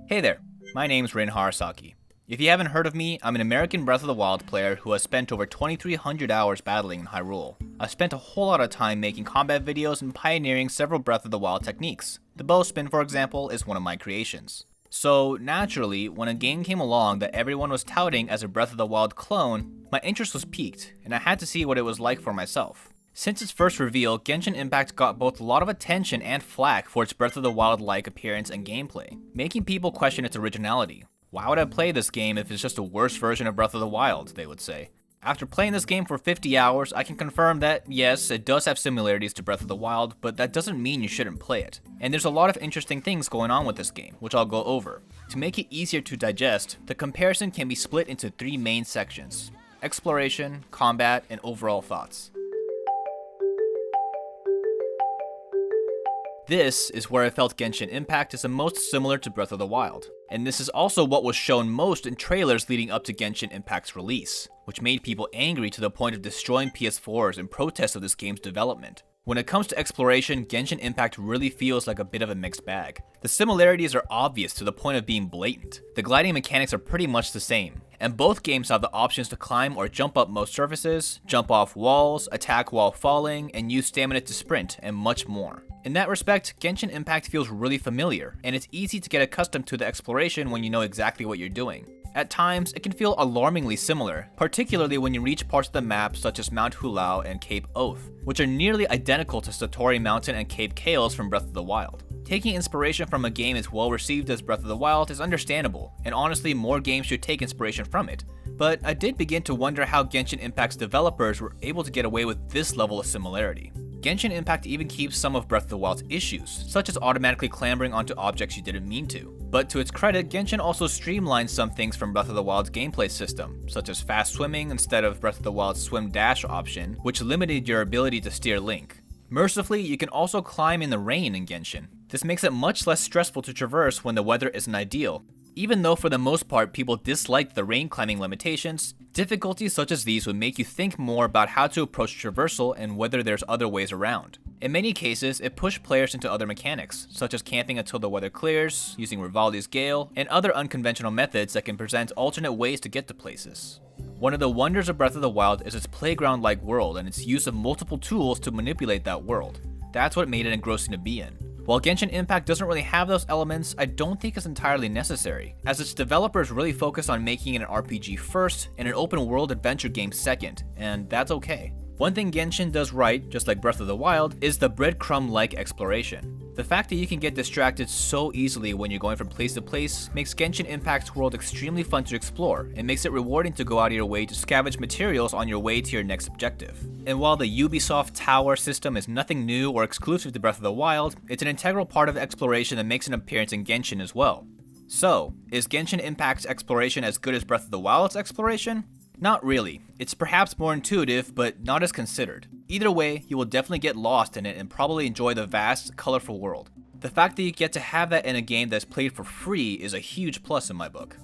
Hey there, my name's Rin Harasaki. If you haven't heard of me, I'm an American Breath of the Wild player who has spent over 2,300 hours battling in Hyrule. I've spent a whole lot of time making combat videos and pioneering several Breath of the Wild techniques. The bow spin, for example, is one of my creations. So naturally, when a game came along that everyone was touting as a Breath of the Wild clone, my interest was piqued, and I had to see what it was like for myself. Since its first reveal, Genshin Impact got both a lot of attention and flack for its Breath of the Wild-like appearance and gameplay, making people question its originality. Why would I play this game if it's just a worse version of Breath of the Wild, they would say. After playing this game for 50 hours, I can confirm that, yes, it does have similarities to Breath of the Wild, but that doesn't mean you shouldn't play it. And there's a lot of interesting things going on with this game, which I'll go over. To make it easier to digest, the comparison can be split into three main sections: exploration, combat, and overall thoughts. This is where I felt Genshin Impact is the most similar to Breath of the Wild, and this is also what was shown most in trailers leading up to Genshin Impact's release, which made people angry to the point of destroying PS4s in protest of this game's development. When it comes to exploration, Genshin Impact really feels like a bit of a mixed bag. The similarities are obvious to the point of being blatant. The gliding mechanics are pretty much the same, and both games have the options to climb or jump up most surfaces, jump off walls, attack while falling, and use stamina to sprint, and much more. In that respect, Genshin Impact feels really familiar, and it's easy to get accustomed to the exploration when you know exactly what you're doing. At times, it can feel alarmingly similar, particularly when you reach parts of the map such as Mount Hulao and Cape Oath, which are nearly identical to Satori Mountain and Cape Chaos from Breath of the Wild. Taking inspiration from a game as well received as Breath of the Wild is understandable, and honestly more games should take inspiration from it. But I did begin to wonder how Genshin Impact's developers were able to get away with this level of similarity. Genshin Impact even keeps some of Breath of the Wild's issues, such as automatically clambering onto objects you didn't mean to. But to its credit, Genshin also streamlines some things from Breath of the Wild's gameplay system, such as fast swimming instead of Breath of the Wild's swim dash option, which limited your ability to steer Link. Mercifully, you can also climb in the rain in Genshin. This makes it much less stressful to traverse when the weather isn't ideal. Even though for the most part people disliked the rain climbing limitations, difficulties such as these would make you think more about how to approach traversal and whether there's other ways around. In many cases, it pushed players into other mechanics, such as camping until the weather clears, using Rivali's Gale, and other unconventional methods that can present alternate ways to get to places. One of the wonders of Breath of the Wild is its playground-like world and its use of multiple tools to manipulate that world. That's what made it engrossing to be in. While Genshin Impact doesn't really have those elements, I don't think it's entirely necessary, as its developers really focus on making it an RPG first and an open world adventure game second, and that's okay. One thing Genshin does right, just like Breath of the Wild, is the breadcrumb-like exploration. The fact that you can get distracted so easily when you're going from place to place makes Genshin Impact's world extremely fun to explore, and makes it rewarding to go out of your way to scavenge materials on your way to your next objective. And while the Ubisoft Tower system is nothing new or exclusive to Breath of the Wild, it's an integral part of exploration that makes an appearance in Genshin as well. So, is Genshin Impact's exploration as good as Breath of the Wild's exploration? Not really. It's perhaps more intuitive, but not as considered. Either way, you will definitely get lost in it and probably enjoy the vast, colorful world. The fact that you get to have that in a game that's played for free is a huge plus in my book.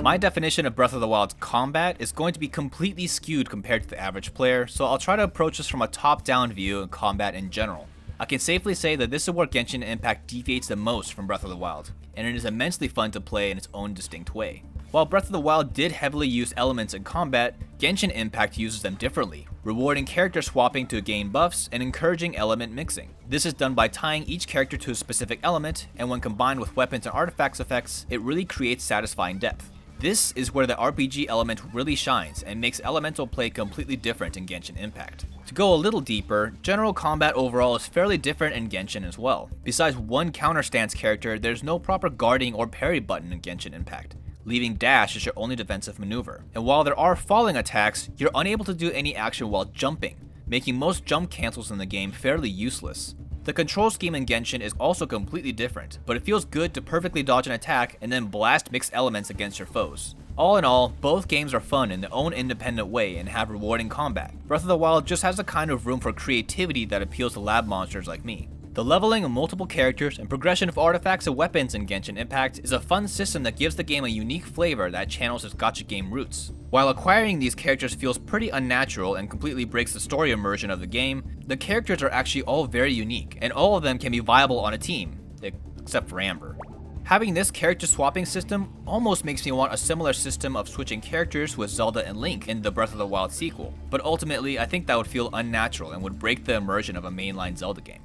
My definition of Breath of the Wild's combat is going to be completely skewed compared to the average player, so I'll try to approach this from a top-down view of combat in general. I can safely say that this is where Genshin Impact deviates the most from Breath of the Wild, and it is immensely fun to play in its own distinct way. While Breath of the Wild did heavily use elements in combat, Genshin Impact uses them differently, rewarding character swapping to gain buffs and encouraging element mixing. This is done by tying each character to a specific element, and when combined with weapons and artifacts effects, it really creates satisfying depth. This is where the RPG element really shines and makes elemental play completely different in Genshin Impact. To go a little deeper, general combat overall is fairly different in Genshin as well. Besides one counter stance character, there's no proper guarding or parry button in Genshin Impact, leaving dash as your only defensive maneuver. And while there are falling attacks, you're unable to do any action while jumping, making most jump cancels in the game fairly useless. The control scheme in Genshin is also completely different, but it feels good to perfectly dodge an attack and then blast mixed elements against your foes. All in all, both games are fun in their own independent way and have rewarding combat. Breath of the Wild just has a kind of room for creativity that appeals to lab monsters like me. The leveling of multiple characters and progression of artifacts and weapons in Genshin Impact is a fun system that gives the game a unique flavor that channels its gacha game roots. While acquiring these characters feels pretty unnatural and completely breaks the story immersion of the game, the characters are actually all very unique, and all of them can be viable on a team, except for Amber. Having this character swapping system almost makes me want a similar system of switching characters with Zelda and Link in the Breath of the Wild sequel, but ultimately I think that would feel unnatural and would break the immersion of a mainline Zelda game.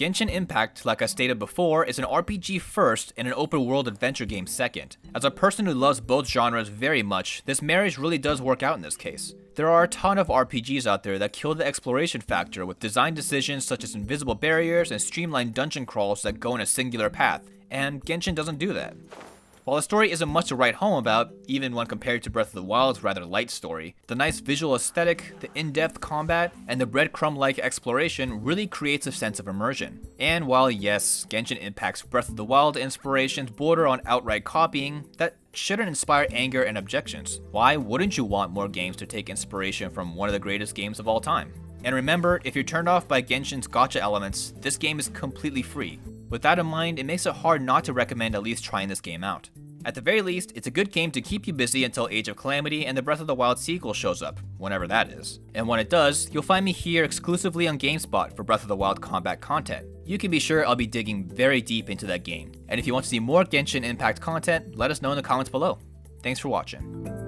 Genshin Impact, like I stated before, is an RPG first and an open world adventure game second. As a person who loves both genres very much, this marriage really does work out in this case. There are a ton of RPGs out there that kill the exploration factor with design decisions such as invisible barriers and streamlined dungeon crawls that go in a singular path, and Genshin doesn't do that. While the story isn't much to write home about, even when compared to Breath of the Wild's rather light story, the nice visual aesthetic, the in-depth combat, and the breadcrumb-like exploration really creates a sense of immersion. And while yes, Genshin Impact's Breath of the Wild inspirations border on outright copying, that shouldn't inspire anger and objections. Why wouldn't you want more games to take inspiration from one of the greatest games of all time? And remember, if you're turned off by Genshin's gacha elements, this game is completely free. With that in mind, it makes it hard not to recommend at least trying this game out. At the very least, it's a good game to keep you busy until Age of Calamity and the Breath of the Wild sequel shows up, whenever that is. And when it does, you'll find me here exclusively on GameSpot for Breath of the Wild combat content. You can be sure I'll be digging very deep into that game. And if you want to see more Genshin Impact content, let us know in the comments below. Thanks for watching.